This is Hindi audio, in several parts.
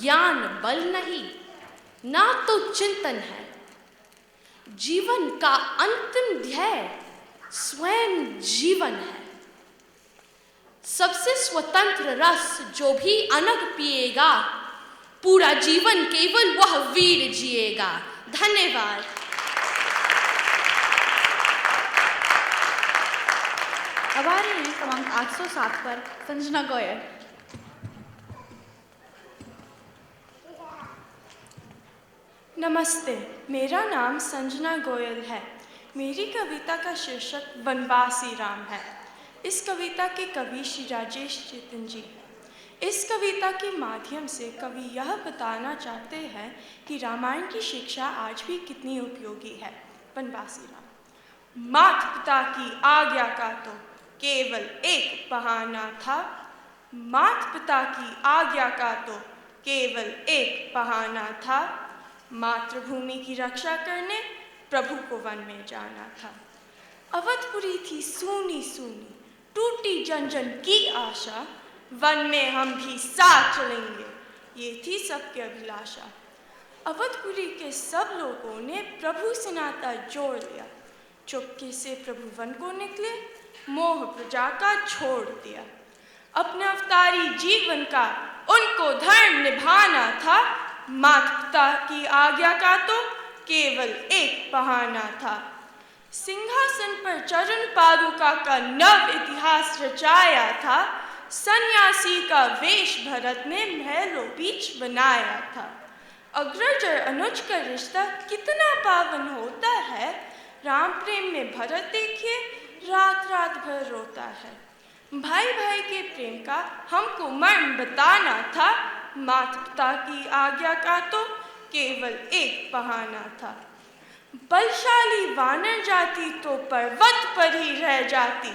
ज्ञान बल नहीं, ना तो चिंतन है। जीवन का अंतिम ध्येय स्वयं जीवन है। सबसे स्वतंत्र रस जो भी अनग पिएगा, पूरा जीवन केवल वह वीर जिएगा। धन्यवाद। अब आ रही हैं क्रमांक 807 पर संजना गोयल। नमस्ते, मेरा नाम संजना गोयल है। मेरी कविता का शीर्षक वनवासी राम है। इस कविता के कवि श्री राजेश चेतन जी हैं। इस कविता के माध्यम से कवि यह बताना चाहते हैं कि रामायण की शिक्षा आज भी कितनी उपयोगी है। वनवासी राम। माता पिता की आज्ञा का तो केवल एक बहाना था। माता पिता की आज्ञा का तो केवल एक बहाना था। मातृभूमि की रक्षा करने प्रभु को वन में जाना था। अवधपुरी थी सूनी सूनी, टूटी जन जन की आशा। वन में हम भी साथ चलेंगे, ये थी सबकी अभिलाषा। अवधपुरी के सब लोगों ने प्रभु से नाता जोड़ लिया। चुपके से प्रभु वन को निकले, मोह प्रजा का छोड़ दिया। अपने अवतारी जीवन का उनको धर्म निभाना था। माता पिता की आज्ञा का तो केवल एक बहाना था। सिंहासन पर चरण पादुका का नव इतिहास रचाया था। सन्यासी का वेश भरत ने महलों बीच बनाया था। अग्रज और अनुज का रिश्ता कितना पावन होता है। राम प्रेम में भरत देखिए रात रात भर रोता है। भाई भाई के प्रेम का हमको मर्म बताना था। माता पिता की आज्ञा का तो केवल एक बहाना था। बलशाली वानर जाति तो पर्वत पर ही रह जाती।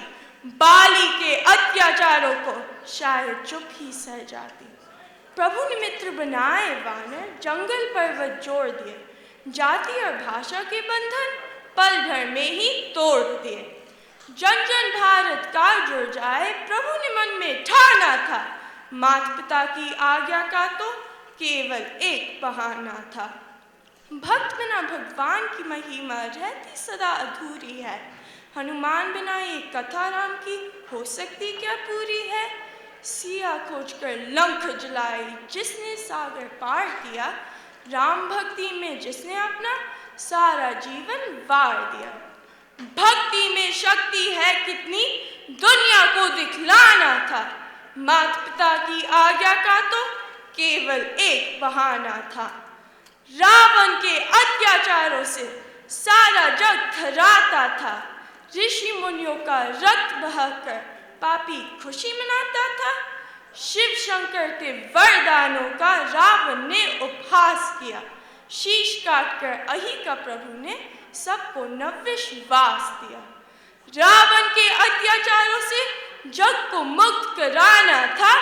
बाली के अत्याचारों को शायद चुप ही सह जाती। प्रभु ने मित्र बनाए वानर, जंगल पर्वत जोड़ दिए। जाति और भाषा के बंधन पल भर में ही तोड़ दिए। जन जन भारत का जुड़ जाए प्रभु ने मन में ठाना था। माता पिता की आज्ञा का तो केवल एक बहाना था। भक्त बिना भगवान की महिमा रहती सदा अधूरी है। हनुमान बिना ये कथा राम की हो सकती क्या पूरी है। सिया खोज कर लंक जलाई जिसने सागर पार किया। राम भक्ति में जिसने अपना सारा जीवन वार दिया। भक्ति में शक्ति है कितनी दुनिया को दिखलाना था। माता पिता की आज्ञा का तो केवल एक बहाना था। रावण के अत्याचारों से सारा जग थर्राता था। ऋषि मुनियों का रक्त बहाकर पापी खुशी मनाता था। शिव शंकर के वरदानों का रावण ने उपहास किया। शीश काटकर अहिका प्रभु ने सबको नवविश्वास दिया। रावण के अत्याचारों से जग को मुक्त कराना था।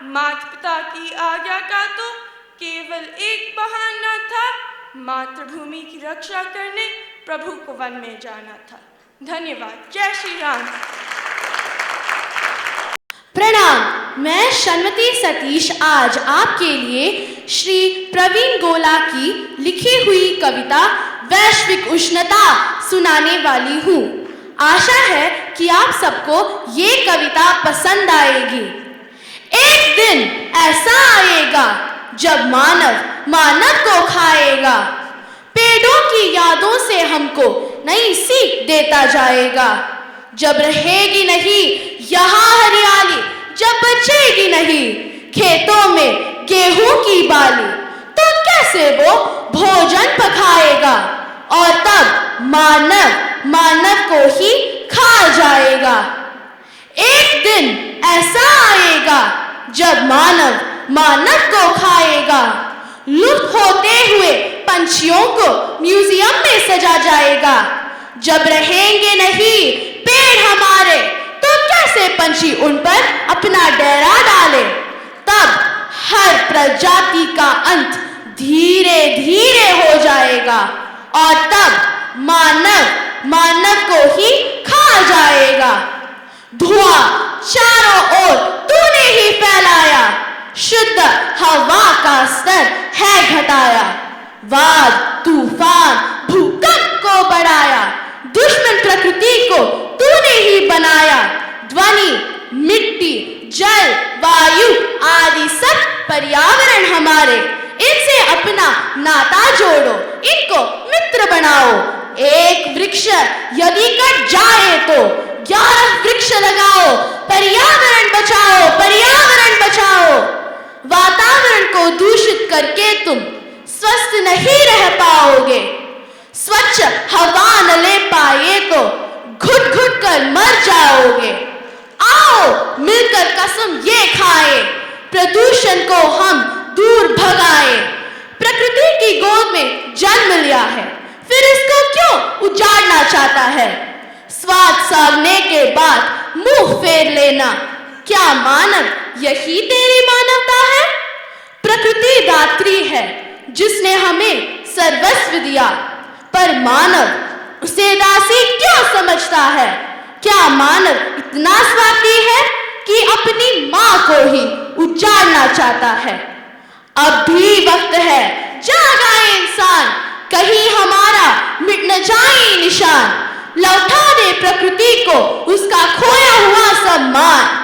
माता पिता की आज्ञा का तो केवल एक बहाना था। मातृभूमि की रक्षा करने प्रभु को वन में जाना था। धन्यवाद। जय श्री राम। प्रणाम, मैं श्रीमती सतीश आज आपके लिए श्री प्रवीण गोला की लिखी हुई कविता वैश्विक उष्णता सुनाने वाली हूँ। आशा है कि आप सबको ये कविता पसंद आएगी। एक दिन ऐसा आएगा जब मानव मानव को खाएगा। पेड़ों की यादों से हमको नई सीख देता जाएगा। जब रहेगी नहीं यहाँ हरियाली, जब बचेगी नहीं खेतों में गेहूं की बाली, तो कैसे वो भोजन पकाएगा। और तब मानव मानव को ही खा जाएगा। एक दिन ऐसा आएगा जब मानव मानव को खाएगा। लुप्त होते हुए पंछियों को म्यूजियम में सजा जाएगा। जब रहेंगे नहीं पेड़ हमारे, तो कैसे पंछी उन पर अपना डेरा डाले। तब हर प्रजाति का अंत धीरे धीरे हो जाएगा। और तब मानव मानव को ही खा जाएगा। धुआं चारों ओर तूने ही फैलाया, शुद्ध हवा का स्तर हटाया, वाद तूफान भूकंप को बढ़ाया, दुश्मन प्रकृति को तूने ही बनाया। ध्वनि, मिट्टी, जल, वायु आदि सब पर्यावरण हमारे, इनसे अपना नाता जोड़ो, इनको मित्र बनाओ। एक वृक्ष यदि कट जाए तो 11 वृक्ष लगाओ। पर्यावरण बचाओ, पर्यावरण बचाओ। वातावरण को दूषित करके तुम स्वस्थ नहीं रह पाओगे। स्वच्छ हवा न ले पाए तो घुट घुट कर मर जाओगे। आओ मिलकर कसम ये खाए, प्रदूषण को हम दूर भगाए। प्रकृति की गोद में जन्म लिया है, फिर इसको क्यों उजाड़ना चाहता है? स्वाद साधने के बाद मुंह फेर लेना, क्या मानव यही तेरी मानवता है? प्रकृति दात्री है जिसने हमें सर्वस्व दिया, पर मानव उसे दासी क्यों समझता है? क्या मानव इतना स्वार्थी है कि अपनी मां को ही उजाड़ना चाहता है? अब भी वक्त है, जाग आए इंसान, कहीं हमारा मिट न जाए निशान। लौटा दे प्रकृति को उसका खोया हुआ सम्मान।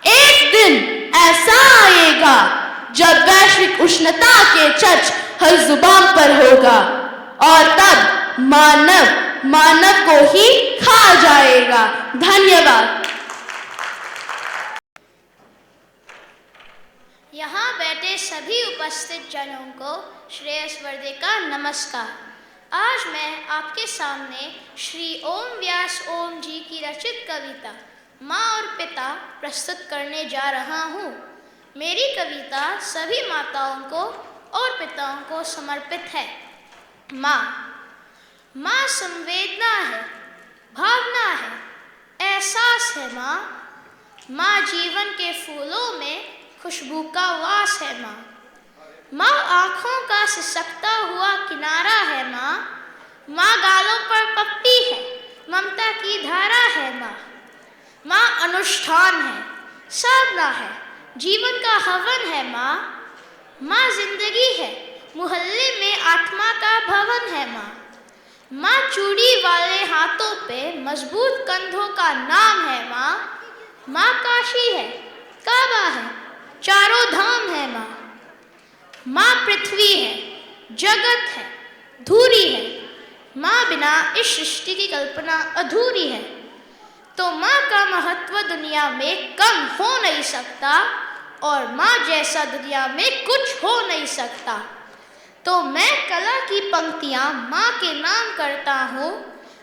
एक दिन ऐसा आएगा जब वैश्विक उष्णता के चर्च हर जुबान पर होगा, और तब मानव मानव को ही खा जाएगा। धन्यवाद। यहाँ बैठे सभी उपस्थित जनों को श्रेयसवर्धे का नमस्कार। आज मैं आपके सामने श्री ओम व्यास ओम जी की रचित कविता माँ और पिता प्रस्तुत करने जा रहा हूँ। मेरी कविता सभी माताओं को और पिताओं को समर्पित है। माँ, माँ संवेदना है, भावना है, एहसास है माँ। माँ जीवन के फूलों में खुशबू का वास है माँ। माँ आँखों का सिसकता हुआ किनारा है माँ। माँ गालों पर पपटी है, ममता की धारा है माँ। माँ अनुष्ठान है, साधना है, जीवन का हवन है माँ। माँ जिंदगी है, मोहल्ले में आत्मा का भवन है माँ। माँ चूड़ी वाले हाथों पे मजबूत कंधों का नाम है माँ। माँ काशी है, काबा है, चारों धाम है माँ। माँ पृथ्वी है, जगत है, धूरी है। माँ बिना इस सृष्टि की कल्पना अधूरी है। तो माँ का महत्व दुनिया में कम हो नहीं सकता, और माँ जैसा दुनिया में कुछ हो नहीं सकता। तो मैं कला की पंक्तियाँ माँ के नाम करता हूँ।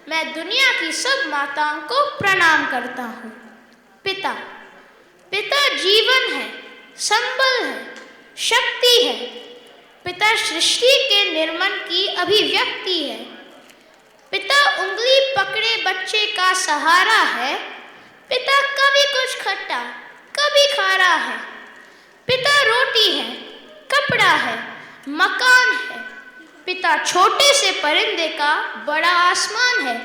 मैं दुनिया की सब माताओं को प्रणाम करता हूँ। पिता, पिता जीवन है, संबल है, शक्ति है। पिता सृष्टि के निर्माण की अभिव्यक्ति है। पिता उंगली पकड़े बच्चे का सहारा है। पिता कभी कुछ खट्टा, कभी खारा है। पिता रोटी है, कपड़ा है, मकान है। पिता छोटे से परिंदे का बड़ा आसमान है।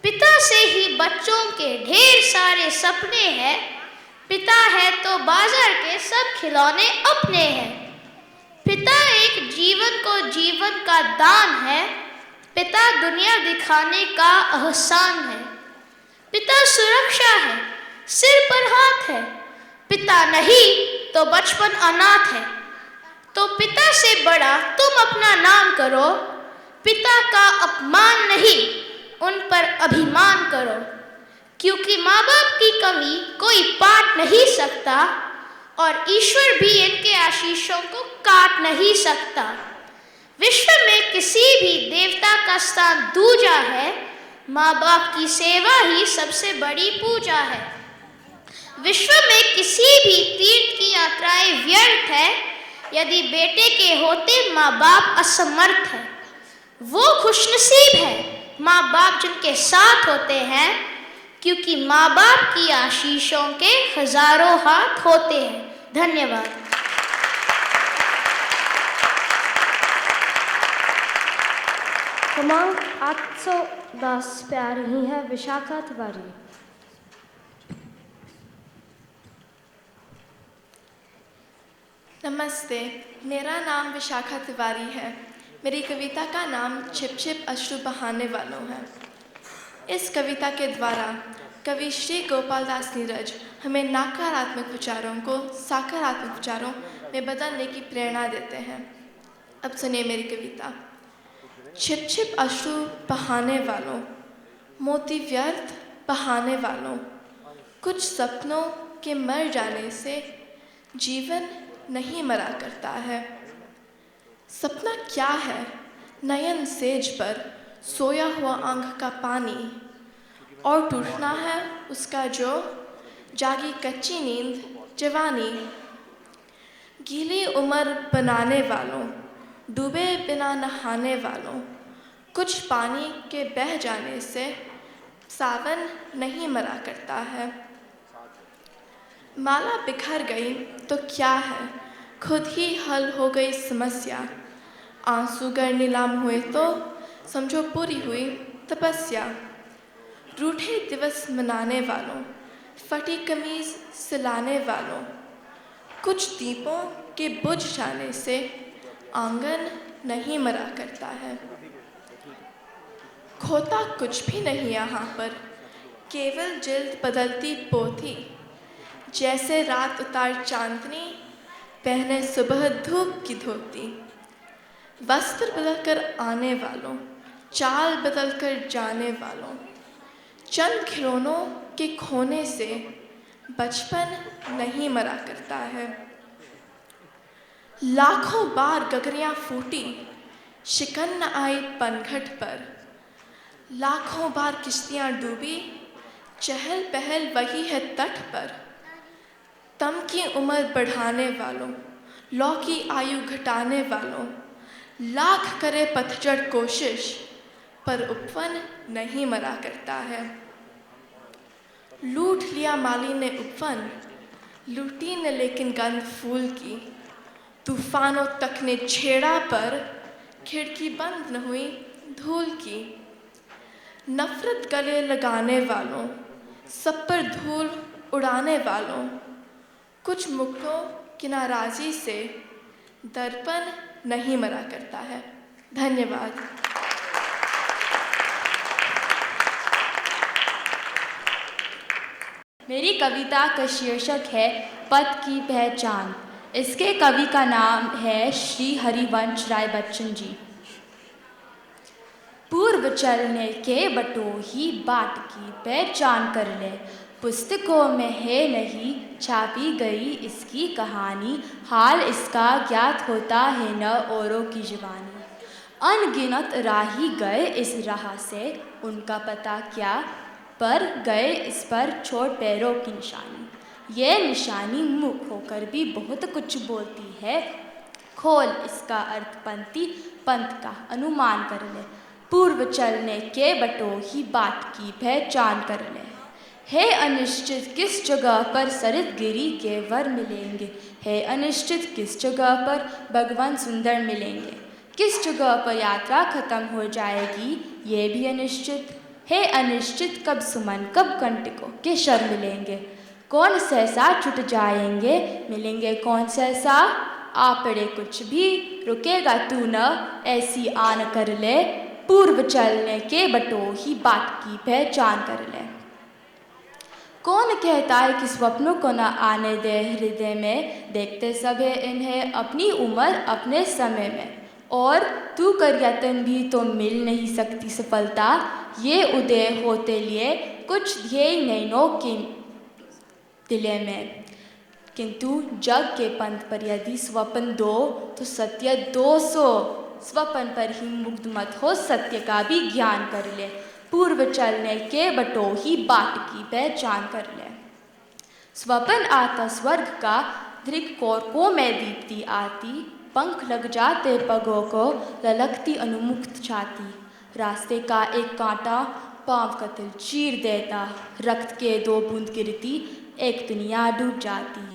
पिता से ही बच्चों के ढेर सारे सपने हैं। पिता है तो बाजार के सब खिलौने अपने हैं। पिता एक जीवन को जीवन का दान है। पिता दुनिया दिखाने का एहसान है। पिता सुरक्षा है, सिर पर हाथ है। पिता नहीं तो बचपन अनाथ है। तो पिता से बड़ा तुम अपना नाम करो। पिता का अपमान नहीं, उन पर अभिमान करो। क्योंकि माँ बाप की कमी कोई पाट नहीं सकता, और ईश्वर भी इनके आशीषों को काट नहीं सकता। विश्व में किसी भी देवता का स्थान दूजा है। माँ बाप की सेवा ही सबसे बड़ी पूजा है। विश्व में किसी भी तीर्थ की यात्राएं व्यर्थ है, यदि बेटे के होते माँ बाप असमर्थ है। वो खुशनसीब है माँ बाप जिनके साथ होते हैं, क्योंकि माँ बाप की आशीषों के हजारों हाथ होते हैं। धन्यवाद। क्रमांक 810 पे आ रही है विशाखा तिवारी। नमस्ते, मेरा नाम विशाखा तिवारी है। मेरी कविता का नाम छिप छिप अश्रु बहाने वालों है। इस कविता के द्वारा कवि श्री गोपाल दास नीरज हमें नकारात्मक विचारों को सकारात्मक विचारों में बदलने की प्रेरणा देते हैं। अब सुनिए मेरी कविता। छिप छिप अश्रु बहाने वालों, मोती व्यर्थ बहाने वालों, कुछ सपनों के मर जाने से जीवन नहीं मरा करता है। सपना क्या है? नयन सेज पर सोया हुआ आंख का पानी, और टूटना है उसका जो जागी कच्ची नींद जवानी। गीली उम्र बनाने वालों, डूबे बिना नहाने वालों, कुछ पानी के बह जाने से सावन नहीं मरा करता है। माला बिखर गई तो क्या है, खुद ही हल हो गई समस्या। आंसू गर नीलाम हुए तो समझो पूरी हुई तपस्या। रूठे दिवस मनाने वालों, फटी कमीज सिलाने वालों, कुछ दीपों के बुझ जाने से आंगन नहीं मरा करता है। खोता कुछ भी नहीं यहाँ पर, केवल जिल्द बदलती पोथी। जैसे रात उतार चांदनी, पहने सुबह धूप की धोती। वस्त्र बदलकर आने वालों, चाल बदलकर जाने वालों, चंद खिलौनों के खोने से बचपन नहीं मरा करता है। लाखों बार गगरियां फूटी, शिकन न आई पनघट पर। लाखों बार किश्तियां डूबी, चहल पहल वही है तट पर। तम की उम्र बढ़ाने वालों, लौ की आयु घटाने वालों, लाख करे पतझड़ कोशिश, पर उपवन नहीं मरा करता है। लूट लिया माली ने उपवन, लूटी ने लेकिन गंध फूल की। तूफानों तक ने छेड़ा पर, खिड़की बंद न हुई धूल की। नफरत गले लगाने वालों, सब पर धूल उड़ाने वालों, कुछ मुक्तों की नाराज़ी से दर्पण नहीं मरा करता है। धन्यवाद। मेरी कविता का शीर्षक है पथ की पहचान। इसके कवि का नाम है श्री हरिवंश राय बच्चन जी। पूर्व चलने के बटोही बाट की पहचान कर ले, पुस्तकों में है नहीं छापी गई इसकी कहानी। हाल इसका ज्ञात होता है न औरों की जुबानी। अनगिनत राही गए इस राह से, उनका पता क्या पर गए इस पर छोड़ पैरों की निशानी। ये निशानी मुख होकर भी बहुत कुछ बोलती है, खोल इसका अर्थ पंक्ति पंथ का अनुमान कर ले। पूर्व चलने के बटोही बाट की पहचान कर ले। है अनिश्चित किस जगह पर सरित गिरी के वर मिलेंगे, है अनिश्चित किस जगह पर भगवान सुंदर मिलेंगे। किस जगह पर यात्रा खत्म हो जाएगी ये भी अनिश्चित है। अनिश्चित कब सुमन कब कंटकों के शर मिलेंगे। कौन सहसा छुट जाएंगे मिलेंगे कौन सहसा। आपड़े कुछ भी रुकेगा तू न ऐसी आन कर ले। पूर्व चलने के बटोही बाट की पहचान कर ले। कौन कहता है कि स्वप्नों को न आने दे हृदय में, देखते सब है इन्हें अपनी उम्र अपने समय में। और तू कर यत्न भी तो मिल नहीं सकती सफलता। ये उदय होते लिए कुछ ध्येय नैनों के दिले में, किंतु जग के पंथ पर यदि स्वप्न दो तो सत्य 200। स्वप्न पर ही मुग्ध मत हो, सत्य का भी ज्ञान कर ले। पूर्व चलने के बटोही बाट की पहचान कर ले। स्वप्न आता स्वर्ग का, धृक कोरकों में दीप्ति आती। पंख लग जाते पगों को, ललकती अनुमुक्त छाती। रास्ते का एक कांटा पांव का तिल चीर देता, रक्त के 2 बूंद गिरती, एक दुनिया डूब जाती।